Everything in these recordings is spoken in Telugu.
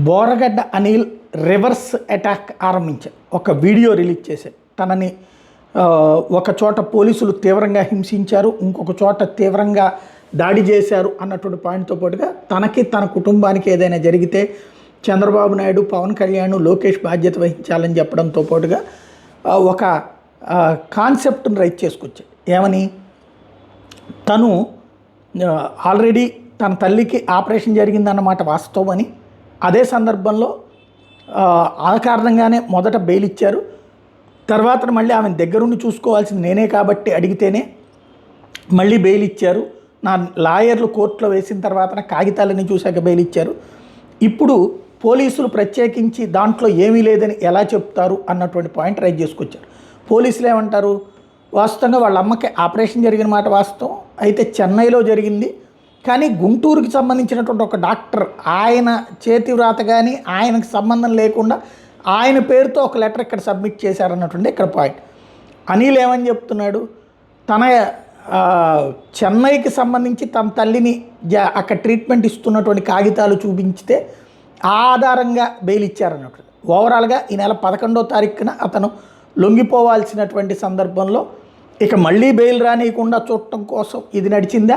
బోరగడ్డ అనిల్ రివర్స్ అటాక్ ఆరంభించారు. ఒక వీడియో రిలీజ్ చేశారు. తనని ఒక చోట పోలీసులు తీవ్రంగా హింసించారు, ఇంకొక చోట తీవ్రంగా దాడి చేశారు అన్నటువంటి పాయింట్తో పాటుగా తనకి తన కుటుంబానికి ఏదైనా జరిగితే చంద్రబాబు నాయుడు, పవన్ కళ్యాణ్, లోకేష్ బాధ్యత వహించాలని చెప్పడంతో పాటుగా ఒక కాన్సెప్ట్ని రైట్ చేసుకొచ్చాడు. ఏమని, తను ఆల్రెడీ తన తల్లికి ఆపరేషన్ జరిగిందన్నమాట వాస్తవమని, అదే సందర్భంలో ఆ కారణంగానే మొదట బెయిల్ ఇచ్చారు, తర్వాత మళ్ళీ ఆమెను దగ్గరుండి చూసుకోవాల్సింది నేనే కాబట్టి అడిగితేనే మళ్ళీ బెయిల్ ఇచ్చారు, నా లాయర్లు కోర్టులో వేసిన తర్వాత కాగితాలని చూశాక బెయిల్ ఇచ్చారు, ఇప్పుడు పోలీసులు ప్రత్యేకించి దాంట్లో ఏమీ లేదని ఎలా చెప్తారు అన్నటువంటి పాయింట్ రైజ్ చేసుకొచ్చారు. పోలీసులు ఏమంటారు, వాస్తవంగా వాళ్ళ అమ్మకి ఆపరేషన్ జరిగిన మాట వాస్తవం, అయితే చెన్నైలో జరిగింది, కానీ గుంటూరుకి సంబంధించినటువంటి ఒక డాక్టర్ ఆయన చేతి వ్రాత కానీ ఆయనకు సంబంధం లేకుండా ఆయన పేరుతో ఒక లెటర్ ఇక్కడ సబ్మిట్ చేశారన్నటువంటి ఇక్కడ పాయింట్. అనిల్ ఏమని చెప్తున్నాడు, తన చెన్నైకి సంబంధించి తన తల్లిని అక్కడ ట్రీట్మెంట్ ఇస్తున్నటువంటి కాగితాలు చూపించితే ఆ ఆధారంగా బెయిల్ ఇచ్చారన్నట్టు. ఓవరాల్గా ఈ నెల 11వ తారీఖున అతను లొంగిపోవాల్సినటువంటి సందర్భంలో ఇక మళ్ళీ బెయిల్ రానియకుండా చూడటం కోసం ఇది నడిచిందా,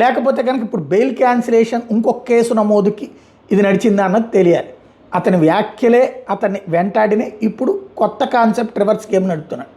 లేకపోతే కనుక ఇప్పుడు బెయిల్ క్యాన్సిలేషన్ ఇంకొక కేసు నమోదుకి ఇది నడిచిందా అన్నది తెలియాలి. అతని వ్యాఖ్యలే అతన్ని వెంటాడినే ఇప్పుడు కొత్త కాన్సెప్ట్ రివర్స్ గేమ్ నడుపుతున్నాడు.